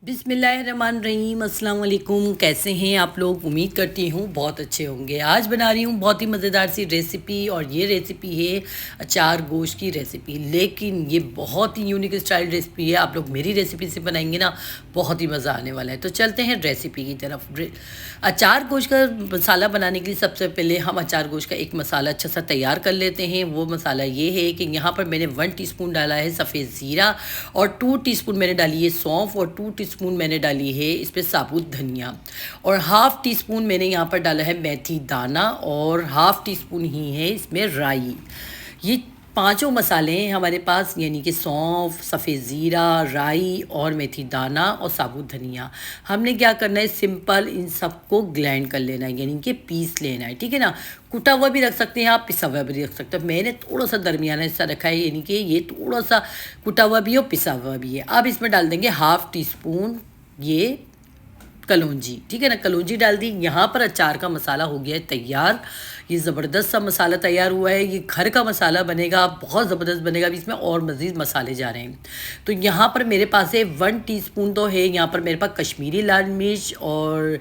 बिस्मिल्लाहिर्रहमानिर्रहीम, अस्सलाम वालेकुम। कैसे हैं आप लोग? उम्मीद करती हूँ बहुत अच्छे होंगे। आज बना रही हूँ बहुत ही मज़ेदार सी रेसिपी, और ये रेसिपी है अचार गोश्त की रेसिपी। लेकिन ये बहुत ही यूनिक स्टाइल रेसिपी है। आप लोग मेरी रेसिपी से बनाएंगे ना, बहुत ही मज़ा आने वाला है। तो चलते हैं रेसिपी की तरफ। अचार गोश्त का मसाला बनाने के लिए सबसे पहले हम अचार गोश्त का एक मसाला अच्छा सा तैयार कर लेते हैं। वो मसाला ये है कि यहाँ पर मैंने 1 टीस्पून डाला है सफ़ेद ज़ीरा, और 2 टीस्पून मैंने डाली है सौंफ, और 2 टीस्पून मैंने डाली है इस पर साबुत धनिया, और हाफ़ टी स्पून मैंने यहाँ पर डाला है मेथी दाना, और हाफ़ टी स्पून ही है इसमें राई। ये पांचों मसाले हैं हमारे पास, यानी कि सौंफ, सफ़ेद ज़ीरा, राई और मेथी दाना और साबुत धनिया। हमने क्या करना है, सिंपल इन सबको ग्राइंड कर लेना है, यानी कि पीस लेना है। ठीक है ना। कुटा हुआ भी रख सकते हैं आप, पिसा हुआ भी रख सकते हैं। मैंने थोड़ा सा दरमियाना हिस्सा रखा है, यानी कि ये थोड़ा सा कुटा हुआ भी है और पिसा हुआ भी है। अब इसमें डाल देंगे हाफ़ टी स्पून ये कलौंजी। ठीक है ना, कलौंजी डाल दी। यहाँ पर अचार का मसाला हो गया है तैयार। ये ज़बरदस्त सा मसाला तैयार हुआ है। ये घर का मसाला बनेगा, बहुत ज़बरदस्त बनेगा। अभी इसमें और मज़ीद मसाले जा रहे हैं। तो यहाँ पर मेरे पास है 1 टीस्पून तो है यहाँ पर मेरे पास कश्मीरी लाल मिर्च, और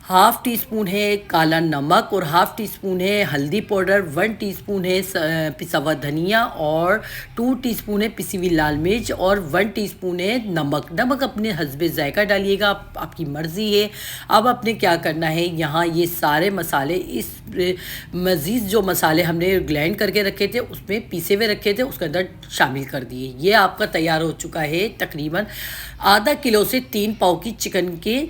हाफ़ टी स्पून है काला नमक, और हाफ़ टी स्पून है हल्दी पाउडर, 1 टीस्पून है पिसा हुआ धनिया, और 2 टीस्पून है पिसी हुई लाल मिर्च, और 1 टीस्पून है नमक। नमक अपने हस्बे ज़ायका डालिएगा, आपकी मर्ज़ी है। अब आपने क्या करना है, यहाँ ये सारे मसाले, इस मज़ीद जो मसाले हमने ग्राइंड करके रखे थे, उसमें पीसे हुए रखे थे, उसके अंदर शामिल कर दिए। ये आपका तैयार हो चुका है। तकरीबन आधा किलो से 3 पाव की चिकन के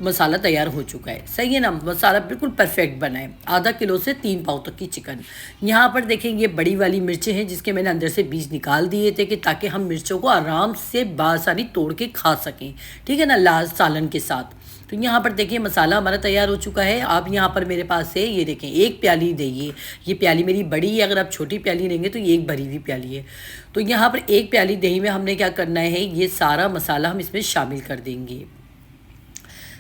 मसाला तैयार हो चुका है। सही है ना, मसाला बिल्कुल परफेक्ट बना है। आधा किलो से 3 पाव तक की चिकन। यहाँ पर देखें, ये बड़ी वाली मिर्चें हैं जिसके मैंने अंदर से बीज निकाल दिए थे, कि ताकि हम मिर्चों को आराम से बासानी तोड़ के खा सकें। ठीक है ना, लाल सालन के साथ। तो यहाँ पर देखिए मसाला हमारा तैयार हो चुका है। अब यहाँ पर मेरे पास है, ये देखें, 1 प्याली दही। ये प्याली मेरी बड़ी है, अगर आप छोटी प्याली लेंगे तो ये एक भरी हुई प्याली है। तो यहाँ पर 1 प्याली दही में हमने क्या करना है, ये सारा मसाला हम इसमें शामिल कर देंगे।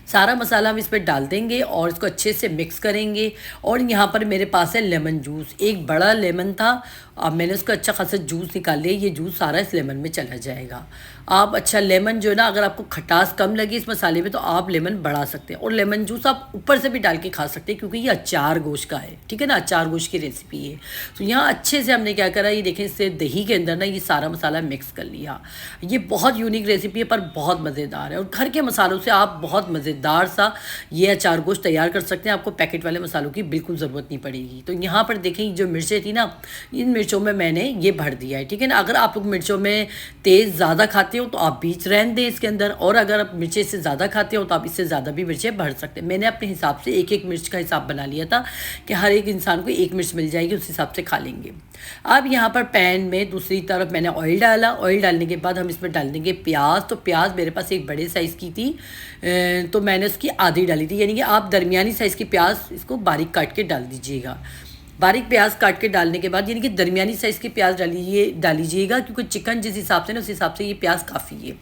सारा मसाला हम इस पर डाल देंगे और इसको अच्छे से मिक्स करेंगे। और यहाँ पर मेरे पास है लेमन जूस। एक बड़ा लेमन था, अब मैंने उसका अच्छा खासा जूस निकाल लिया। ये जूस सारा इस लेमन में चला जाएगा। आप अच्छा लेमन जो है ना, अगर आपको खटास कम लगी इस मसाले में तो आप लेमन बढ़ा सकते हैं, और लेमन जूस आप ऊपर से भी डाल के खा सकते हैं, क्योंकि ये अचार गोश्त का है। ठीक है ना, अचार गोश्त की रेसिपी है। तो यहाँ अच्छे से हमने क्या करा, ये देखें, इससे दही के अंदर ना ये सारा मसाला मिक्स कर लिया। ये बहुत यूनिक रेसिपी है, पर बहुत मज़ेदार है, और घर के मसालों से आप बहुत मज़ेदार सा ये अचार गोश्त तैयार कर सकते हैं। आपको पैकेट वाले मसालों की बिल्कुल ज़रूरत नहीं पड़ेगी। तो यहाँ पर देखें, जो मिर्चें थी ना, इन मिर्चों में मैंने ये भर दिया है। ठीक है ना। अगर आप लोग मिर्चों में तेज़ ज़्यादा खाते हो तो आप बीच रहने दें इसके अंदर, और अगर आप मिर्चें से ज़्यादा खाते हो तो आप इससे ज़्यादा भी मिर्चें भर सकते हैं। मैंने अपने हिसाब से एक एक मिर्च का हिसाब बना लिया था, कि हर एक इंसान को 1 मिर्च मिल जाएगी, उस हिसाब से खा लेंगे। अब यहाँ पर पैन में दूसरी तरफ मैंने ऑयल डाला। ऑयल डालने के बाद हम इसमें डाल देंगे प्याज। तो प्याज मेरे पास एक बड़े साइज़ की थी, तो मैंने उसकी आधी डाली थी, यानी कि आप दरमियानी साइज़ की प्याज इसको बारीक काट के डाल दीजिएगा। बारीक प्याज काट के डालने के बाद, यानी कि दरमियानी साइज़ की प्याज डालीजिएगा, क्योंकि चिकन जिस हिसाब से ना, उस हिसाब से ये प्याज काफ़ी है।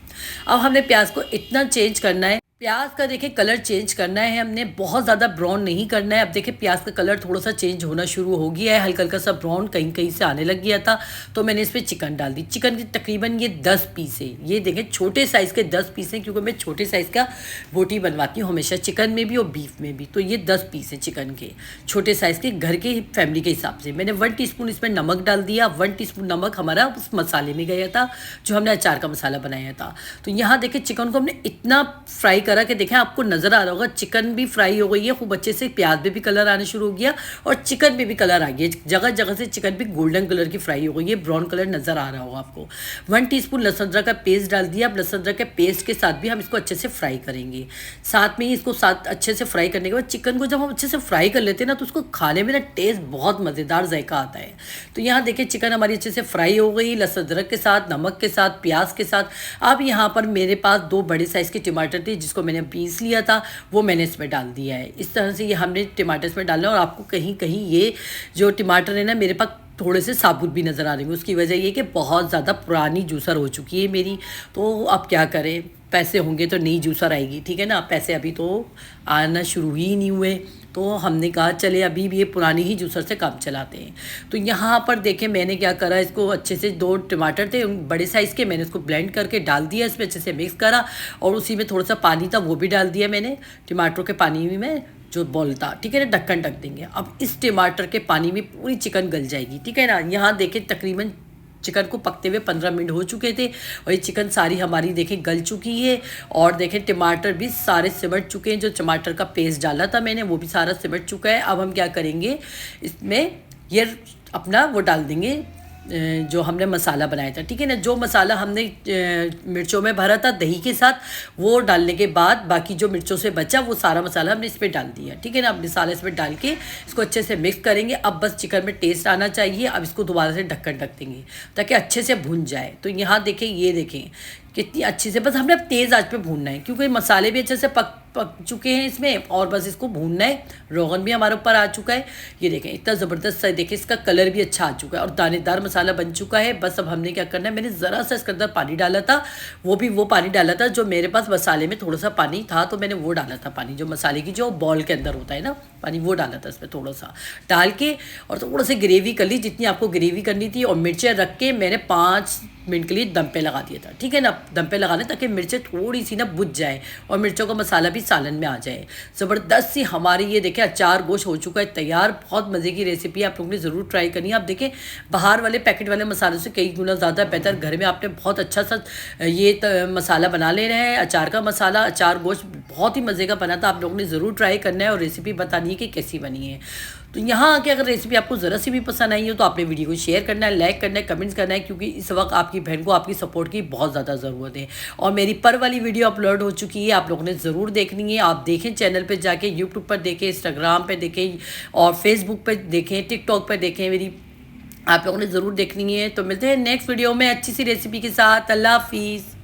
अब हमने प्याज को इतना चेंज करना है, प्याज का देखिए कलर चेंज करना है हमने, बहुत ज़्यादा ब्राउन नहीं करना है। अब देखिए प्याज का कलर थोड़ा सा चेंज होना शुरू हो गया है, हल्का हल्का सा ब्राउन कहीं कहीं से आने लग गया था। तो मैंने इस पर चिकन डाल दी। चिकन की तकरीबन ये 10 पीस है। ये देखें, छोटे साइज़ के 10 पीस हैं, क्योंकि मैं छोटे साइज़ का बोटी बनवाती हूँ हमेशा, चिकन में भी और बीफ में भी। तो ये 10 पीस है चिकन के, छोटे साइज़ के, घर के फैमिली के हिसाब से। मैंने 1 टीस्पून इसमें नमक डाल दिया। 1 टीस्पून नमक हमारा उस मसाले में गया था जो हमने अचार का मसाला बनाया था। तो यहाँ देखिए चिकन को हमने इतना फ्राई करा कि देखें, आपको नज़र आ रहा होगा चिकन भी फ्राई हो गई है खूब अच्छे से। प्याज में भी कलर आना शुरू हो गया, और चिकन में भी कलर आ गया। जगह जगह से चिकन भी गोल्डन कलर की फ्राई हो गई है, ब्राउन कलर नज़र आ रहा होगा आपको। 1 टीस्पून लहसुन अदरक का पेस्ट डाल दिया। अब लहसुन अदरक के पेस्ट के साथ भी हम इसको अच्छे से फ्राई करेंगे। साथ में ही इसको साथ अच्छे से फ्राई करने के बाद, चिकन को जब हम अच्छे से फ्राई कर लेते हैं ना, तो उसको खाने में ना टेस्ट बहुत मज़ेदार जायका आता है। तो यहाँ देखिए चिकन हमारी अच्छे से फ्राई हो गई, लहसुन अदरक के साथ, नमक के साथ, प्याज के साथ। अब यहाँ पर मेरे पास 2 बड़े साइज़ के टमाटर थे, जिसको मैंने पीस लिया था, वो मैंने इसमें डाल दिया है। इस तरह से ये हमने टमाटर इसमें डालना है। और आपको कहीं कहीं ये जो टमाटर है ना, मेरे पास थोड़े से साबुत भी नज़र आ रहे हैं। उसकी वजह ये कि बहुत ज़्यादा पुरानी जूसर हो चुकी है मेरी। तो अब क्या करें, पैसे होंगे तो नई जूसर आएगी। ठीक है ना, पैसे अभी तो आना शुरू ही नहीं हुए। तो हमने कहा चले अभी भी ये पुरानी ही जूसर से काम चलाते हैं। तो यहाँ पर देखें मैंने क्या करा, इसको अच्छे से 2 टमाटर थे बड़े साइज़ के, मैंने इसको ब्लेंड करके डाल दिया, इसमें अच्छे से मिक्स करा और उसी में थोड़ा सा पानी था वो भी डाल दिया मैंने, टमाटरों के पानी में जो बॉल था, ठीक है ना। ढक्कन ढक देंगे। अब इस टमाटर के पानी में पूरी चिकन गल जाएगी, ठीक है ना। यहाँ देखें तकरीबन चिकन को पकते हुए 15 मिनट हो चुके थे और ये चिकन सारी हमारी देखें गल चुकी है और देखें टमाटर भी सारे सिमट चुके हैं। जो टमाटर का पेस्ट डाला था मैंने वो भी सारा सिमट चुका है। अब हम क्या करेंगे, इसमें ये अपना वो डाल देंगे जो हमने मसाला बनाया था, ठीक है ना। जो मसाला हमने मिर्चों में भरा था दही के साथ, वो डालने के बाद बाकी जो मिर्चों से बचा वो सारा मसाला हमने इसमें डाल दिया, ठीक है ना। अब मसाला इसमें डाल के इसको अच्छे से मिक्स करेंगे। अब बस चिकन में टेस्ट आना चाहिए। अब इसको दोबारा से ढक्कन ढक देंगे ताकि अच्छे से भुन जाए। तो यहाँ देखें, ये देखें कितनी अच्छे से, बस हमने अब तेज़ आंच पे भूनना है क्योंकि मसाले भी अच्छे से पक चुके हैं इसमें और बस इसको भूनना है। रोगन भी हमारे ऊपर आ चुका है, ये देखें इतना ज़बरदस्त सा, देखें इसका कलर भी अच्छा आ चुका है और दानेदार मसाला बन चुका है। बस अब हमने क्या करना है, मैंने ज़रा सा इसके अंदर पानी डाला था, वो पानी डाला था जो मेरे पास मसाले में थोड़ा सा पानी था, तो मैंने वो डाला था पानी, जो मसाले की जो बॉल के अंदर होता है ना पानी, वो डाला था इसमें थोड़ा सा डाल के और थोड़ा सा ग्रेवी कर ली जितनी आपको ग्रेवी करनी थी। और मिर्चें रख के मैंने 5 मिनट के लिए दम पे लगा दिया था, ठीक है ना। दम पे लगा लें ताकि मिर्चें थोड़ी सी ना बुझ जाए और मिर्चों का मसाला भी सालन में आ जाए। ज़बरदस्त सी हमारी ये देखें अचार गोश्त हो चुका है तैयार। बहुत मज़े की रेसिपी आप लोगों ने ज़रूर ट्राई करनी है। आप देखें बाहर वाले पैकेट वाले मसालों से कई गुना ज़्यादा बेहतर घर में आपने बहुत अच्छा सा ये मसाला बना ले रहे हैं, अचार का मसाला। अचार गोश्त बहुत ही मज़े का बना था, आप लोगों ने ज़रूर ट्राई करना है और रेसिपी बतानी है कि कैसी बनी है। तो यहाँ आके अगर रेसिपी आपको ज़रा सी भी पसंद आई हो तो आपने वीडियो को शेयर करना है, लाइक करना है, कमेंट्स करना है, क्योंकि इस वक्त आपकी बहन को आपकी सपोर्ट की बहुत ज़्यादा ज़रूरत है। और मेरी पर वाली वीडियो अपलोड हो चुकी है, आप लोगों ने ज़रूर देखनी है। आप देखें चैनल पे जाके, यूट्यूब पर देखें, इंस्टाग्राम पे देखें और फेसबुक पे देखें, टिकटॉक पर देखें, मेरी आप लोगों ने ज़रूर देखनी है। तो मिलते हैं नेक्स्ट वीडियो में अच्छी सी रेसिपी के साथ। अल्लाह हाफिज़।